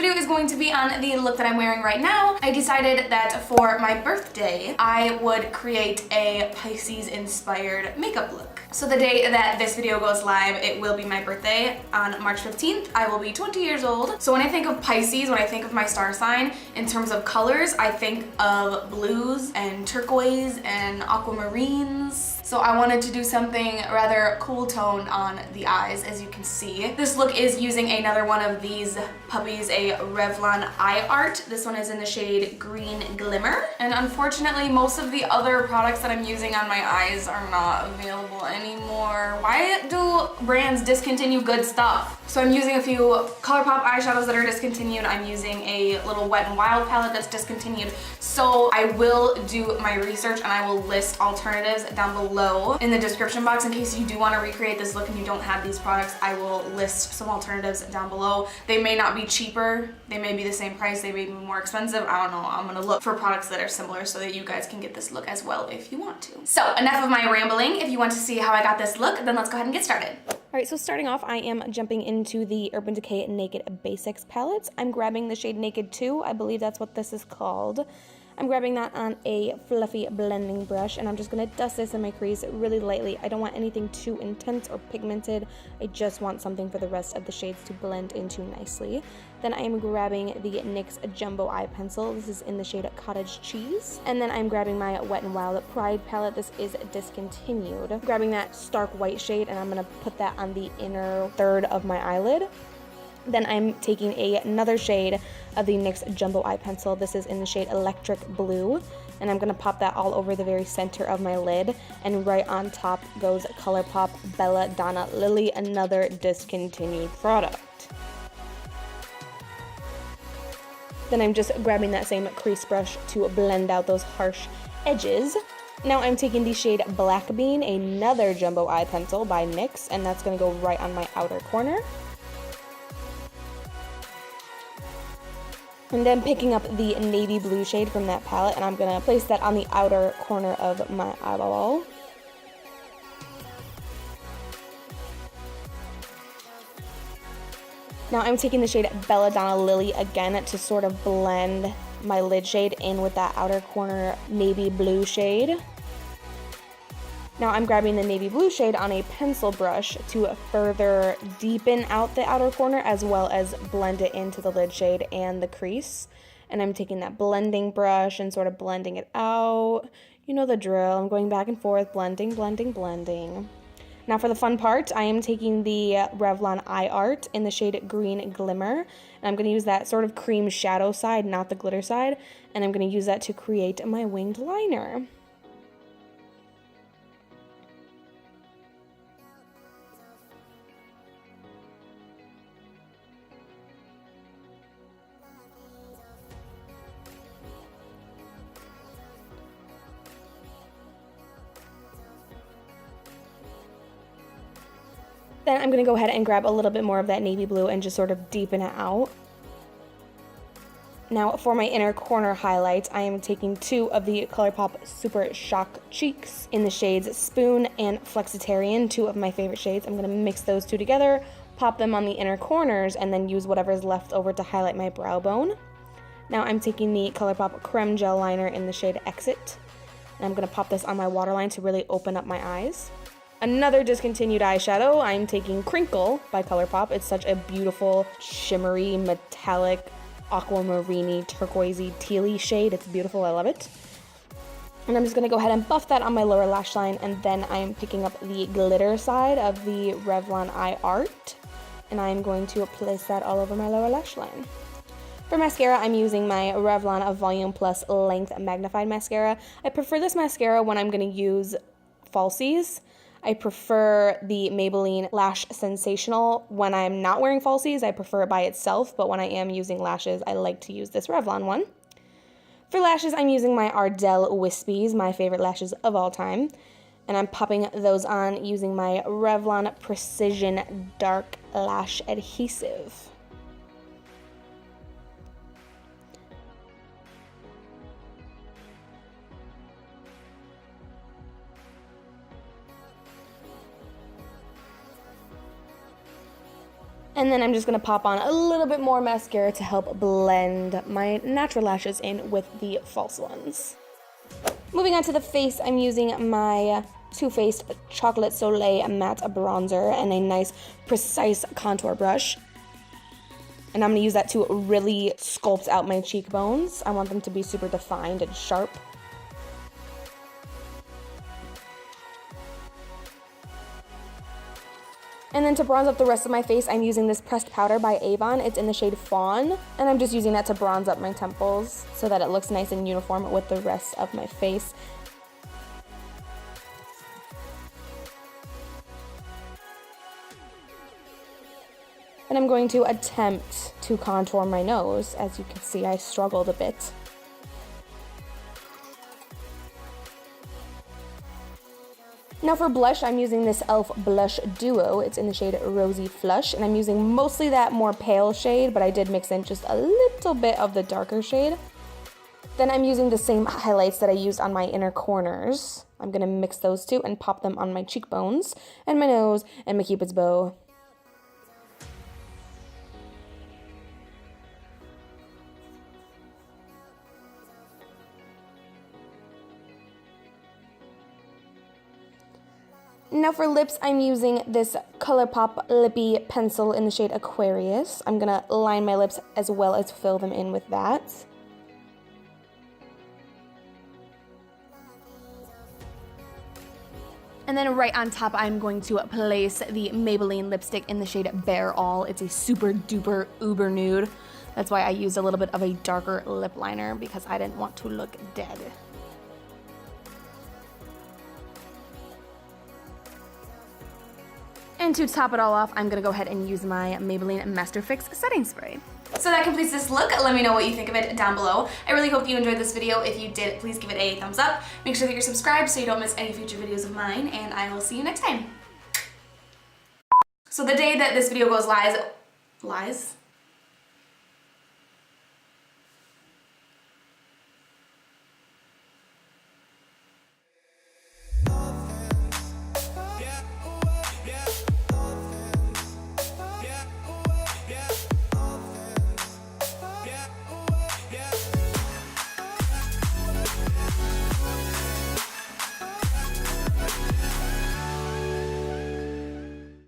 video is going to be on the look that I'm wearing right now. I decided that for my birthday, I would create a Pisces inspired makeup look. So the day that this video goes live, it will be my birthday on March 15th. I will be 20 years old. So when I think of Pisces, when I think of my star sign, in terms of colors, I think of blues and turquoise and aquamarines. So I wanted to do something rather cool toned on the eyes, as you can see. This look is using another one of these puppies, a Revlon Eye Art. This one is in the shade Green Glimmer. And unfortunately, most of the other products that I'm using on my eyes are not available anymore. Why do brands discontinue good stuff? So I'm using a few Colourpop eyeshadows that are discontinued. I'm using a little Wet n Wild palette that's discontinued. So I will do my research and I will list alternatives down below in the description box in case you do want to recreate this look and you don't have these products. I will list some alternatives down below. They may not be cheaper, they may be the same price, they may be more expensive. I don't know. I'm gonna look for products that are similar so that you guys can get this look as well if you want to. So enough of my rambling. If you want to see how I got this look, then let's go ahead and get started. Alright, so starting off, I am jumping into the Urban Decay Naked Basics palette. I'm grabbing the shade Naked 2, I believe that's what this is called. I'm grabbing that on a fluffy blending brush, and I'm just going to dust this in my crease really lightly. I don't want anything too intense or pigmented. I just want something for the rest of the shades to blend into nicely. Then I am grabbing the NYX Jumbo Eye Pencil. This is in the shade Cottage Cheese. And then I'm grabbing my Wet n Wild Pride palette. This is discontinued. I'm grabbing that stark white shade, and I'm going to put that on the inner third of my eyelid. Then I'm taking another shade of the NYX Jumbo Eye Pencil. This is in the shade Electric Blue. And I'm going to pop that all over the very center of my lid. And right on top goes Colourpop Belladonna Lily, another discontinued product. Then I'm just grabbing that same crease brush to blend out those harsh edges. Now I'm taking the shade Black Bean, another Jumbo Eye Pencil by NYX. And that's going to go right on my outer corner. And then picking up the navy blue shade from that palette, and I'm going to place that on the outer corner of my eyeball. Now I'm taking the shade Belladonna Lily again to sort of blend my lid shade in with that outer corner navy blue shade. Now I'm grabbing the navy blue shade on a pencil brush to further deepen out the outer corner as well as blend it into the lid shade and the crease. And I'm taking that blending brush and sort of blending it out. You know the drill. I'm going back and forth, blending, blending, blending. Now for the fun part, I am taking the Revlon Eye Art in the shade Green Glimmer. And I'm going to use that sort of cream shadow side, not the glitter side. And I'm going to use that to create my winged liner. Then I'm going to go ahead and grab a little bit more of that navy blue and just sort of deepen it out. Now for my inner corner highlights, I am taking two of the Colourpop Super Shock Cheeks in the shades Spoon and Flexitarian, two of my favorite shades. I'm going to mix those two together, pop them on the inner corners, and then use whatever is left over to highlight my brow bone. Now I'm taking the Colourpop Creme Gel Liner in the shade Exit, and I'm going to pop this on my waterline to really open up my eyes. Another discontinued eyeshadow, I'm taking Krinkle by Colourpop. It's such a beautiful, shimmery, metallic, aquamarine, turquoisey, tealy shade. It's beautiful, I love it. And I'm just going to go ahead and buff that on my lower lash line, and then I'm picking up the glitter side of the Revlon Eye Art, and I'm going to place that all over my lower lash line. For mascara, I'm using my Revlon Volume Plus Length Magnified Mascara. I prefer this mascara when I'm going to use falsies. I prefer the Maybelline Lash Sensational when I'm not wearing falsies. I prefer it by itself, but when I am using lashes, I like to use this Revlon one. For lashes, I'm using my Ardell Wispies, my favorite lashes of all time. And I'm popping those on using my Revlon Precision Dark Lash Adhesive. And then I'm just gonna pop on a little bit more mascara to help blend my natural lashes in with the false ones. Moving on to the face, I'm using my Too Faced Chocolate Soleil Matte Bronzer and a nice precise contour brush. And I'm gonna use that to really sculpt out my cheekbones. I want them to be super defined and sharp. And then to bronze up the rest of my face, I'm using this pressed powder by Avon. It's in the shade Fawn. And I'm just using that to bronze up my temples so that it looks nice and uniform with the rest of my face. And I'm going to attempt to contour my nose. As you can see, I struggled a bit. Now for blush, I'm using this e.l.f. Blush Duo. It's in the shade Rosy Flush, and I'm using mostly that more pale shade, but I did mix in just a little bit of the darker shade. Then I'm using the same highlights that I used on my inner corners. I'm gonna mix those two and pop them on my cheekbones, and my nose, and my cupid's bow. Now for lips, I'm using this Colourpop Lippie pencil in the shade Aquarius. I'm gonna line my lips as well as fill them in with that. And then right on top, I'm going to place the Maybelline lipstick in the shade Bare All. It's a super duper uber nude. That's why I used a little bit of a darker lip liner, because I didn't want to look dead. And to top it all off, I'm gonna go ahead and use my Maybelline Master Fix setting spray. So that completes this look. Let me know what you think of it down below. I really hope you enjoyed this video. If you did, please give it a thumbs up. Make sure that you're subscribed so you don't miss any future videos of mine, and I will see you next time. So the day that this video goes live,